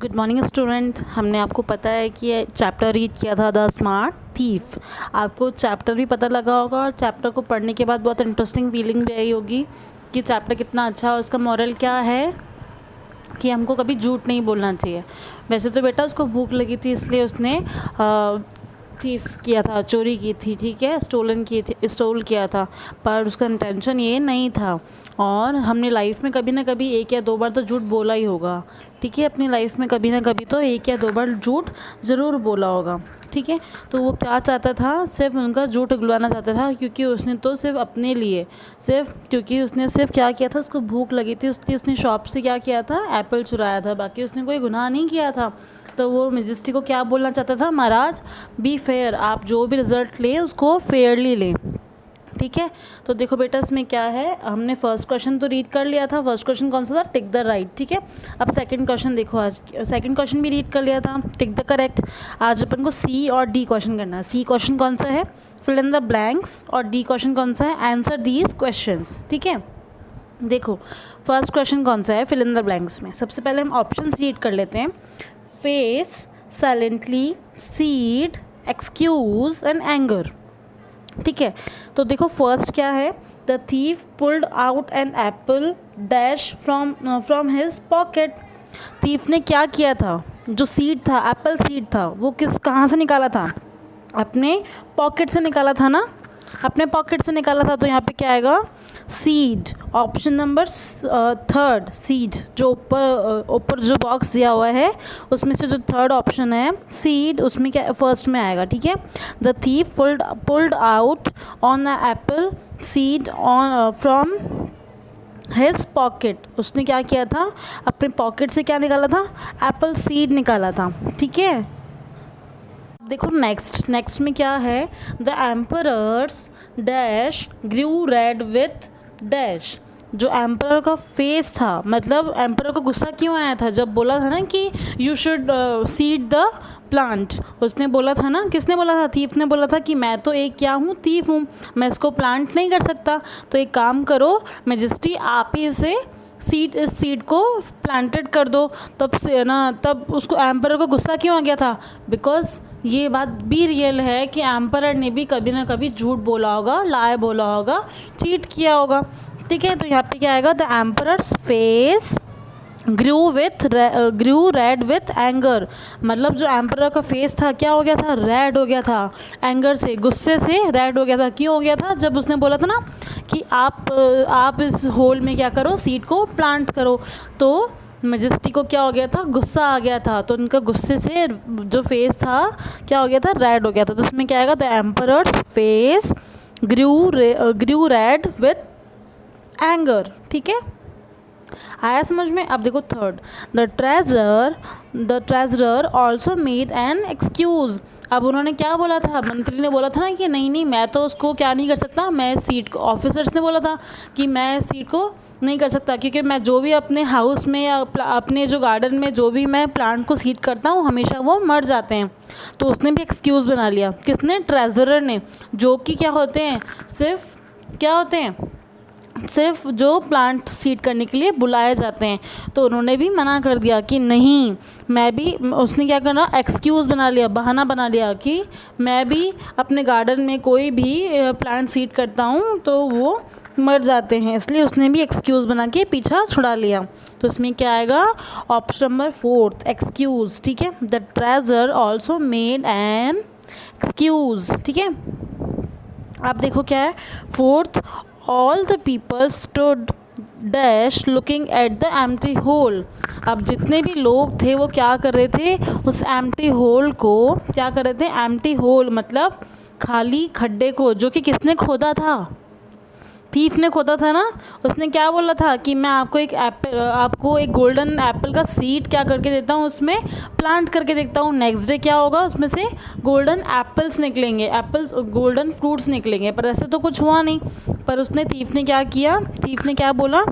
Good morning student. हमने आपको पता है कि चैप्टर रीड किया था द स्मार्ट थीफ। आपको चैप्टर भी पता लगा होगा और चैप्टर को पढ़ने के बाद बहुत इंटरेस्टिंग फीलिंग भी आई होगी कि चैप्टर कितना अच्छा है। उसका मॉरल क्या है कि हमको कभी झूठ नहीं बोलना चाहिए। वैसे तो बेटा उसको भूख लगी थी इसलिए उसने थीफ किया था, चोरी की थी, ठीक है, स्टोल किया था, पर उसका इंटेंशन ये नहीं था। और हमने लाइफ में कभी ना कभी एक या दो बार तो झूठ बोला ही होगा, ठीक है। अपनी लाइफ में कभी ना कभी तो एक या दो बार झूठ ज़रूर बोला होगा, ठीक है। तो वो क्या चाहता था, सिर्फ उनका झूठ उगलवाना चाहता था, क्योंकि उसने तो सिर्फ अपने लिए, क्योंकि उसने सिर्फ क्या किया था, उसको भूख लगी थी, उसने शॉप से क्या किया था, एप्पल चुराया था, बाकी उसने कोई गुनाह नहीं किया था। तो वो मैजेस्टी को क्या बोलना चाहता था, महाराज बी फेयर, आप जो भी रिज़ल्ट लें उसको फेयरली लें, ठीक है। तो देखो बेटा इसमें क्या है, हमने फर्स्ट क्वेश्चन तो रीड कर लिया था। फर्स्ट क्वेश्चन कौन सा था, टिक द राइट, ठीक है। अब सेकंड क्वेश्चन देखो, आज सेकंड क्वेश्चन भी रीड कर लिया था, टिक द करेक्ट। आज अपन को सी और डी क्वेश्चन करना है। सी क्वेश्चन कौन सा है, फिल इन द ब्लैंक्स, और डी क्वेश्चन कौन सा है, आंसर दीज क्वेश्चंस, ठीक है। देखो फर्स्ट क्वेश्चन कौन सा है, फिल इन द ब्लैंक्स में सबसे पहले हम ऑप्शंस रीड कर लेते हैं। Face, silently, seed, excuse and anger, ठीक है। तो देखो फर्स्ट क्या है, the thief pulled out an apple dash from his pocket. Thief ने क्या किया था, जो सीड था, एप्पल सीड था, वो कहाँ से निकाला था, अपने पॉकेट से निकाला था ना, अपने पॉकेट से निकाला था। तो यहाँ पे क्या आएगा, seed, option number third, seed, जो ऊपर जो बॉक्स दिया हुआ है उसमें से जो थर्ड ऑप्शन है सीड, उसमें क्या फर्स्ट में आएगा, ठीक है। The thief pulled out on the Apple seed on from his pocket. उसने क्या किया था, अपने पॉकेट से क्या निकाला था, एप्पल सीड निकाला था, ठीक है। देखो नेक्स्ट में क्या है, the emperor's dash grew red with dash. जो एम्परर का फेस था, मतलब एम्परर को गुस्सा क्यों आया था, जब बोला था ना कि you should seed the plant. उसने बोला था ना, किसने बोला था, थीफ ने बोला था कि मैं तो एक क्या हूँ, थीफ हूँ, मैं इसको प्लांट नहीं कर सकता, तो एक काम करो मैजेस्टी, आप ही इस सीड को प्लांटेड कर दो। तब से ना, तब उसको एम्परर को गुस्सा क्यों आ गया था, बिकॉज ये बात भी रियल है कि एम्परर ने भी कभी ना कभी झूठ बोला होगा, लाए बोला होगा, चीट किया होगा, ठीक है। तो यहाँ पे क्या आएगा, the emperor's face grew red with anger. मतलब जो एम्परर का फेस था क्या हो गया था, रेड हो गया था, एंगर से, गुस्से से रेड हो गया था। क्यों हो गया था, जब उसने बोला था ना कि आप इस होल में क्या करो, सीड को प्लांट करो। तो मैजेस्टी को क्या हो गया था, गुस्सा आ गया था, तो उनका गुस्से से जो फेस था क्या हो गया था, रेड हो गया था। तो उसमें क्या आएगा, the emperor's face grew red with anger, ठीक है, आया समझ में। अब देखो third, the treasurer also made an excuse. अब उन्होंने क्या बोला था, मंत्री ने बोला था ना कि नहीं मैं तो उसको क्या नहीं कर सकता, मैं सीट को, ऑफिसर्स ने बोला था कि मैं सीट को नहीं कर सकता, क्योंकि मैं जो भी अपने हाउस में या अपने जो गार्डन में जो भी मैं प्लांट को सीड करता हूँ हमेशा वो मर जाते हैं। तो उसने भी एक्सक्यूज़ बना लिया, किसने, ट्रेजरर ने, जो कि क्या होते हैं, सिर्फ जो प्लांट सीड करने के लिए बुलाए जाते हैं। तो उन्होंने भी मना कर दिया कि नहीं, मैं भी, उसने क्या करना, एक्सक्यूज़ बना लिया, बहाना बना लिया कि मैं भी अपने गार्डन में कोई भी प्लांट सीड करता हूँ तो वो मर जाते हैं, इसलिए उसने भी एक्सक्यूज़ बना के पीछा छुड़ा लिया। तो इसमें क्या आएगा, ऑप्शन नंबर फोर्थ, एक्सक्यूज़, ठीक है। The treasure also made an excuse, ठीक है। अब देखो क्या है, fourth, all the people stood dash looking at the empty hole. अब जितने भी लोग थे वो क्या कर रहे थे, उस एम्प्टी होल को क्या कर रहे थे, एम्प्टी होल मतलब खाली खड्डे को, जो कि किसने खोदा था, थीफ ने खोदा था ना। उसने क्या बोला था कि मैं आपको एक गोल्डन एप्पल का सीड क्या करके देता हूँ, उसमें प्लांट करके देखता हूँ, नेक्स्ट डे क्या होगा, उसमें से गोल्डन एप्पल्स निकलेंगे, गोल्डन फ्रूट्स निकलेंगे। पर ऐसे तो कुछ हुआ नहीं। पर उसने, थीफ ने क्या किया, थीफ ने क्या बोला,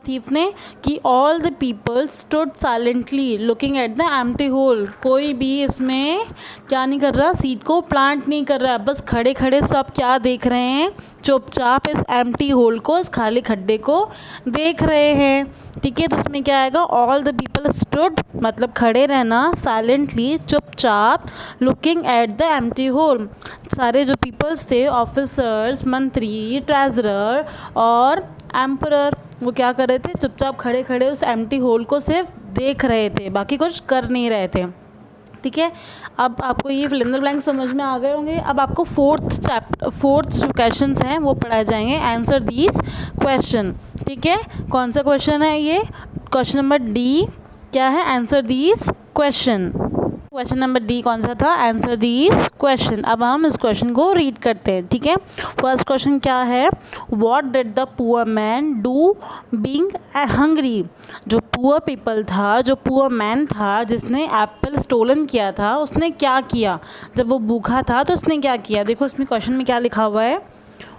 थीफ ने कि all the people stood silently looking at the empty hole. कोई भी इसमें क्या नहीं कर रहा, सीड को प्लांट नहीं कर रहा, बस खड़े खड़े सब क्या देख रहे हैं, चुपचाप इस एम्प्टी होल को, इस खाली खड्डे को देख रहे हैं। ठीक है। तो उसमें क्या आएगा, ऑल द पीपल स्टूड मतलब खड़े रहना, साइलेंटली चुपचाप, looking at the empty hole. सारे जो पीपल्स थे, ऑफिसर्स, मंत्री, ट्रेजरर और एम्परर, वो क्या कर रहे थे, चुपचाप खड़े खड़े उस एम्प्टी होल को सिर्फ देख रहे थे, बाकी कुछ कर नहीं रहे थे। ठीक है, अब आपको ये फिल इन द ब्लैंक समझ में आ गए होंगे। अब आपको फोर्थ जो क्वेश्चन हैं वो पढ़ाए जाएंगे। Answer these question. ठीक है, कौन सा क्वेश्चन है ये, क्वेश्चन नंबर डी क्या है, answer these question. Question number D कौन सा था, आंसर दीज क्वेश्चन। अब हम इस क्वेश्चन को रीड करते हैं। ठीक है, फर्स्ट क्वेश्चन क्या है, what did the poor man do being hungry. जो पुअर पीपल था, जो पुअर मैन था जिसने एप्पल स्टोलन किया था, उसने क्या किया जब वो भूखा था, तो उसने क्या किया। देखो इसमें क्वेश्चन में क्या लिखा हुआ है,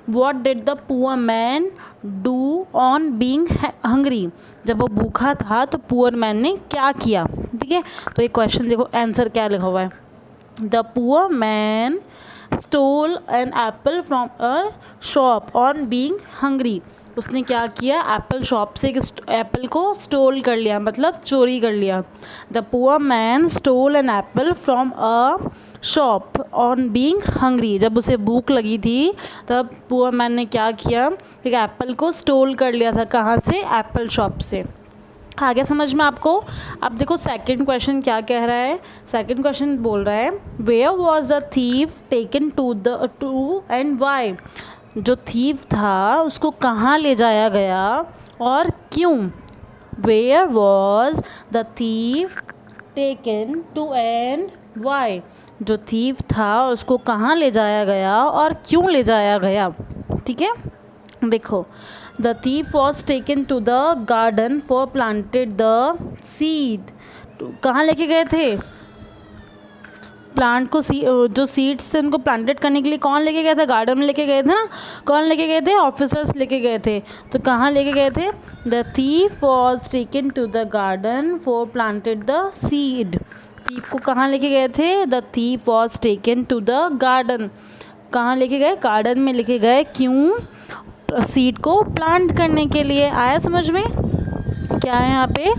what did the poor man do on being hungry. जब वो भूखा था तो पुअर मैन ने क्या किया। ठीक है, तो ये क्वेश्चन देखो आंसर क्या लिखा हुआ है, the poor man stole an apple from a shop on being hungry. उसने क्या किया, एप्पल शॉप से एप्पल को स्टोल कर लिया, मतलब चोरी कर लिया। The poor man stole an apple from a shop on being hungry. जब उसे भूख लगी थी तब पुअर मैन ने क्या किया, एक एप्पल को स्टोल कर लिया था, कहाँ से, एप्पल शॉप से। आगे समझ में आपको। अब देखो सेकंड क्वेश्चन क्या कह रहा है, सेकंड क्वेश्चन बोल रहा है, where was the thief taken to and why. जो थीफ था उसको कहाँ ले जाया गया और क्यों। Where was the thief taken to and why. जो थीफ था उसको कहाँ ले जाया गया और क्यों ले जाया गया। ठीक है, देखो the thief was taken to the garden for planted the seed. कहाँ लेके गए थे, प्लांट को जो सीड्स थे उनको प्लांटेड करने के लिए कौन लेके गया था, गार्डन में लेके गए थे ना। कौन लेके गए थे, ऑफिसर्स लेके गए थे। तो कहाँ लेके गए थे, the thief was taken to the garden for planted the seed. Thief को कहाँ लेके गए थे, the thief was taken to the garden. कहाँ लेके गए, गार्डन में लेके गए, क्यों, सीड को प्लांट करने के लिए। आया समझ में, क्या है यहाँ पे,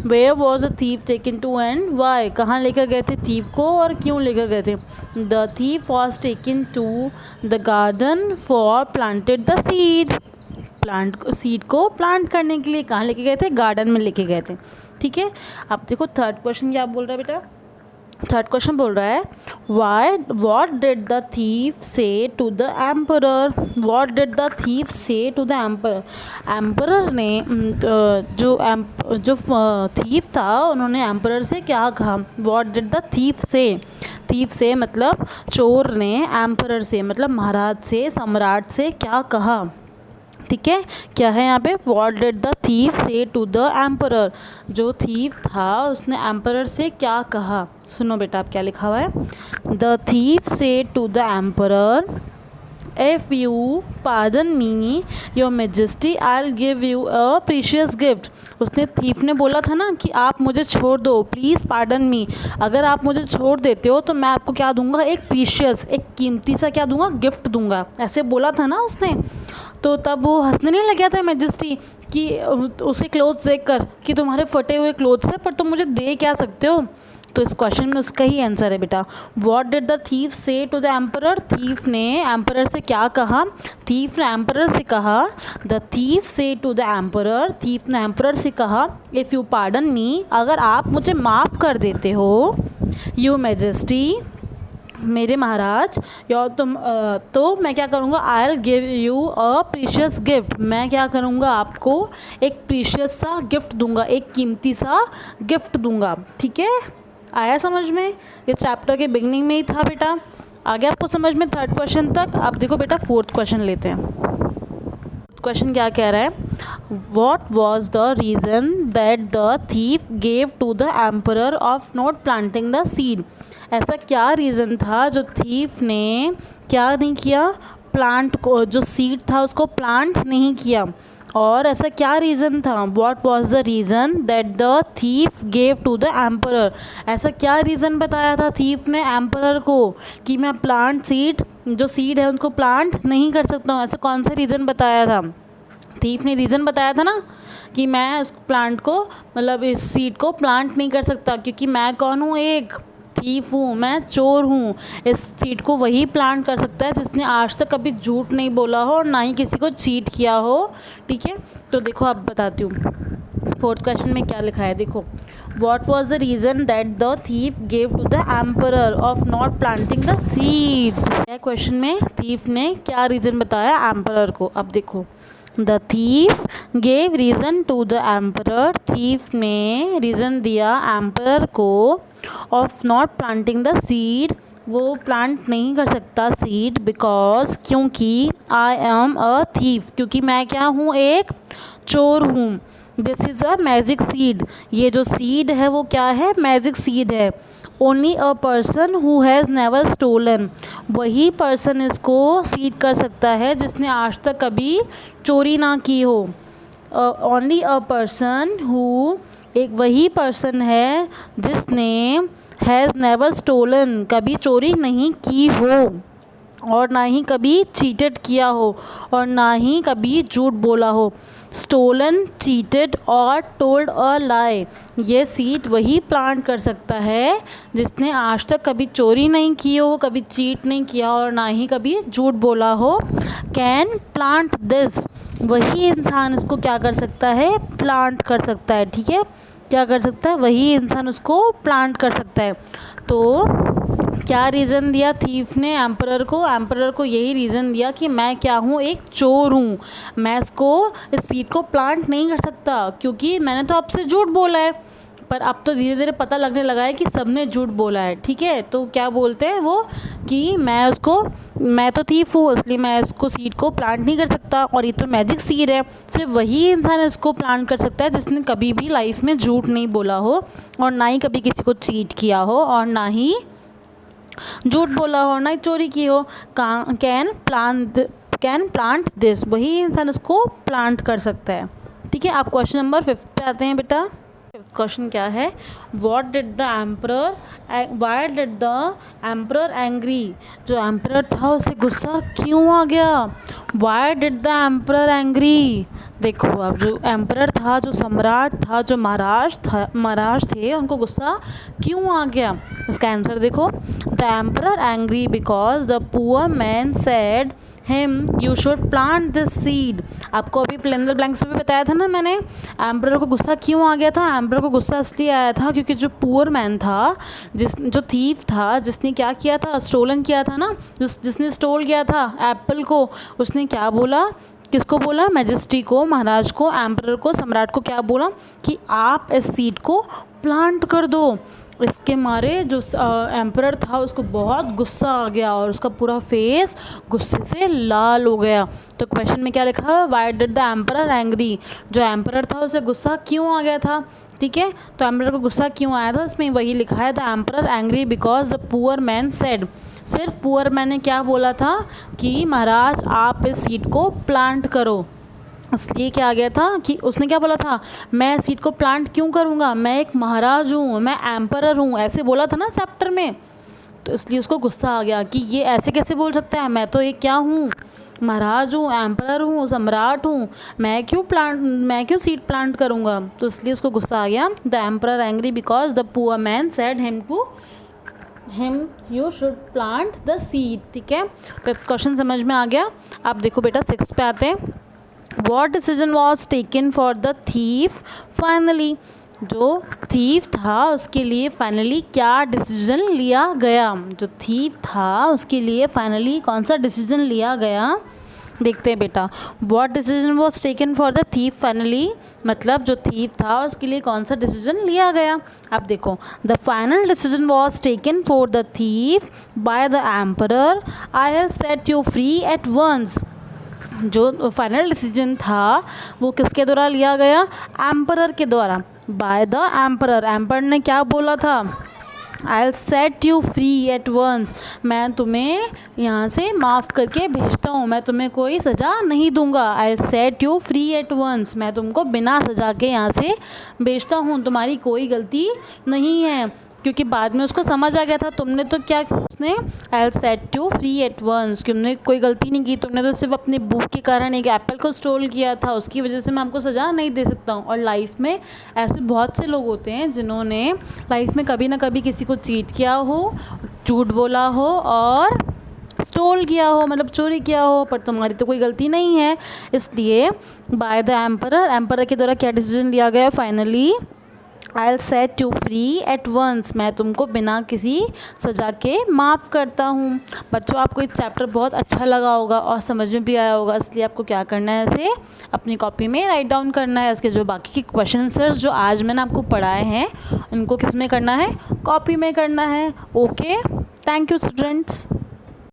where was the thief taken to and why. कहाँ लेकर गए थे थीफ को और क्यों लेकर गए थे। The thief was taken to the garden for planted the seed. Seed को प्लांट करने के लिए कहाँ लेके गए थे, गार्डन में लेके गए थे। ठीक है, अब देखो थर्ड क्वेश्चन क्या बोल रहा है बेटा, थर्ड क्वेश्चन बोल रहा है, what did the thief say to the emperor. What did the thief say to the emperor. Emperor ने जो थीफ था उन्होंने एम्परर से क्या कहा। वॉट डिड द थीफ से मतलब चोर ने एम्परर से मतलब महाराज से, सम्राट से क्या कहा। ठीक है, क्या है यहाँ पे, what did the thief say to the emperor. जो थीफ था उसने एम्परर से क्या कहा। सुनो बेटा आप क्या लिखा हुआ है, the thief say to the emperor, if you pardon me your majesty I will give you a precious gift. उसने थीफ ने बोला था ना कि आप मुझे छोड़ दो, प्लीज़ पार्डन मी। अगर आप मुझे छोड़ देते हो तो मैं आपको क्या दूंगा, एक प्रीशियस, एक कीमती सा क्या दूंगा, गिफ्ट दूंगा। ऐसे बोला था ना उसने। तो तब वो हंसने नहीं लगा था मैजेस्टी कि उसे क्लोथ्स देखकर कि तुम्हारे फटे हुए क्लोथ्स है पर तुम मुझे दे क्या सकते हो। तो इस क्वेश्चन में उसका ही आंसर है बेटा, what did the thief say to the emperor. Thief ने एम्परर से क्या कहा, थीफ ने एम्परर से कहा, the thief say to the emperor, thief ने एम्परर से कहा, इफ़ यू पार्डन मी, अगर आप मुझे माफ़ कर देते हो, यू मैजेस्टी, मेरे महाराज, या तो मैं क्या करूँगा, आई will give you a precious gift. मैं क्या करूँगा, आपको एक प्रीशियस सा गिफ्ट दूंगा, एक कीमती सा गिफ्ट दूंगा। ठीक है, आया समझ में, ये चैप्टर के बिगनिंग में ही था बेटा। आगे आपको समझ में थर्ड क्वेश्चन तक। अब देखो बेटा फोर्थ क्वेश्चन लेते हैं। क्वेश्चन क्या कह रहा है, what was the reason that the thief gave to the emperor of not planting the seed. ऐसा क्या रीज़न था जो थीफ ने क्या नहीं किया, प्लांट को, जो सीड था उसको प्लांट नहीं किया। और ऐसा क्या रीज़न था, what was the reason that the thief gave to the emperor. ऐसा क्या रीज़न बताया था थीफ ने एम्परर को कि मैं प्लांट सीड, जो सीड है उनको प्लांट नहीं कर सकता हूँ। ऐसा कौन सा रीज़न बताया था। थीफ ने रीज़न बताया था ना कि मैं इस प्लांट को मतलब इस सीड को प्लांट नहीं कर सकता क्योंकि मैं कौन हूँ, एक थीफ हूँ, मैं चोर हूँ। इस सीड को वही प्लांट कर सकता है जिसने आज तक कभी झूठ नहीं बोला हो और ना ही किसी को चीट किया हो। ठीक है, तो देखो अब बताती हूँ 4th क्वेश्चन में क्या लिखा है। देखो, what was the reason that the thief gave to the emperor of not planting the seed. Question में थीफ ने क्या रीज़न बताया एम्परर को। अब देखो, the thief gave reason to the emperor, thief ने रीज़न दिया एम्परर को of not planting the seed, वो प्लांट नहीं कर सकता सीड, बिकॉज क्योंकि आई एम अ थीफ, क्योंकि मैं क्या हूँ, एक चोर हूँ। This is a magic seed, ये जो सीड है वो क्या है, मैजिक सीड है। Only a person who has never stolen, वही पर्सन इसको सीड कर सकता है जिसने आज तक कभी चोरी ना की हो। ओनली अ पर्सन हु, एक वही पर्सन है जिसने हैज़ नेवर स्टोलन, कभी चोरी नहीं की हो और ना ही कभी चीटेड किया हो और ना ही कभी झूठ बोला हो। स्टोलन, चीटेड और टोल्ड अ लाई, ये सीड वही प्लांट कर सकता है जिसने आज तक कभी चोरी नहीं की हो, कभी चीट नहीं किया और ना ही कभी झूठ बोला हो। कैन प्लांट दिस, वही इंसान इसको क्या कर सकता है, प्लांट कर सकता है। ठीक है, क्या कर सकता है, वही इंसान उसको प्लांट कर सकता है। तो क्या रीज़न दिया थीफ ने एम्परर को, एम्परर को यही रीज़न दिया कि मैं क्या हूँ, एक चोर हूँ, मैं इसको इस सीड को प्लांट नहीं कर सकता क्योंकि मैंने तो आपसे झूठ बोला है। पर अब तो धीरे धीरे पता लगने लगा है कि सबने झूठ बोला है। ठीक है, तो क्या बोलते हैं वो कि मैं तो थीफ हूँ इसलिए मैं इसको सीड को प्लांट नहीं कर सकता और ये तो मैजिक सीड है। सिर्फ वही इंसान इसको प्लांट कर सकता है जिसने कभी भी लाइफ में झूठ नहीं बोला हो और ना ही कभी किसी को चीट किया हो और ना ही झूठ बोला हो, ना ही चोरी की हो। कैन प्लांट दिस, वही इंसान उसको प्लांट कर सकता है। ठीक है, आप क्वेश्चन नंबर 5 पे आते हैं बेटा। 5th क्वेश्चन क्या है, what did the emperor, why did the emperor angry, जो एम्परर था उसे गुस्सा क्यों आ गया। Why did the emperor angry, देखो अब जो एम्परर था, जो सम्राट था, जो महाराज थे, उनको गुस्सा क्यों आ गया। इसका आंसर देखो, the emperor angry because the poor man said him you should plant this seed. आपको अभी फिल इन द ब्लैंक्स में भी बताया था ना मैंने, एम्परर को गुस्सा क्यों आ गया था। एम्परर को गुस्सा इसलिए आया था क्योंकि जो पुअर मैन था, जो थीफ था, जिसने क्या किया था, स्टोलन किया था ना, जिसने स्टोल किया था एप्पल को, उसने क्या बोला, किसको बोला, मैजेस्टी को, महाराज को, एम्परर को, सम्राट को क्या बोला कि आप इस सीड को प्लांट कर दो। इसके मारे जो एम्परर था उसको बहुत गुस्सा आ गया और उसका पूरा फेस गुस्से से लाल हो गया। तो क्वेश्चन में क्या लिखा है, why did the emperor angry, जो एम्परर था उसे गुस्सा क्यों आ गया था। ठीक है, तो एम्परर को गुस्सा क्यों आया था, इसमें वही लिखा है, the emperor angry because the poor man said, सिर्फ पुअर मैन ने क्या बोला था कि महाराज आप इस सीड को प्लांट करो। इसलिए क्या आ गया था कि उसने क्या बोला था, मैं सीड को प्लांट क्यों करूँगा, मैं एक महाराज हूँ, मैं एम्परर हूँ, ऐसे बोला था ना चैप्टर में। तो इसलिए उसको गुस्सा आ गया कि ये ऐसे कैसे बोल सकता है, मैं तो एक क्या हूँ, महाराज हूँ, एम्परर हूँ, सम्राट हूँ, मैं क्यों सीड प्लांट करूँगा। तो इसलिए उसको गुस्सा आ गया। The emperor angry because the poor man said him you should plant the seed. ठीक है, क्वेश्चन समझ में आ गया। अब देखो बेटा 6 पे आते हैं। What decision was taken for the thief finally, जो थीफ था उसके लिए फाइनली क्या डिसीजन लिया गया। जो थीफ था उसके लिए फाइनली कौन सा डिसीजन लिया गया, देखते हैं बेटा। What decision was taken for the thief finally, मतलब जो थीफ था उसके लिए कौन सा डिसीजन लिया गया। अब देखो, the final decision was taken for the thief by the emperor, I'll set you free at once। जो फाइनल डिसीजन था वो किसके द्वारा लिया गया, एम्परर के द्वारा, बाय द एम्परर। एम्परर ने क्या बोला था, I'll set you free at once, मैं तुम्हें यहाँ से माफ़ करके भेजता हूँ, मैं तुम्हें कोई सज़ा नहीं दूंगा। I'll set you free at once, मैं तुमको बिना सज़ा के यहाँ से भेजता हूँ, तुम्हारी कोई गलती नहीं है। क्योंकि बाद में उसको समझ आ गया था तुमने तो क्या, उसने I set you free at once, कि तुमने कोई गलती नहीं की, तुमने तो सिर्फ अपनी बुक के कारण एक एप्पल को स्टोल किया था, उसकी वजह से मैं आपको सज़ा नहीं दे सकता हूँ। और लाइफ में ऐसे बहुत से लोग होते हैं जिन्होंने लाइफ में कभी ना कभी किसी को चीट किया हो, झूठ बोला हो और स्टोल किया हो, मतलब चोरी किया हो, पर तुम्हारी तो कोई गलती नहीं है। इसलिए बाय द एम्परर के द्वारा क्या डिसीजन लिया गया, finally I set you free at once, मैं तुमको बिना किसी सज़ा के माफ़ करता हूँ। बच्चों आपको ये चैप्टर बहुत अच्छा लगा होगा और समझ में भी आया होगा, इसलिए आपको क्या करना है, इसे अपनी कॉपी में राइट डाउन करना है। इसके जो बाकी के क्वेश्चन आंसर्स जो आज मैंने आपको पढ़ाए हैं उनको किस में करना है, कॉपी में करना है। Okay, thank you students.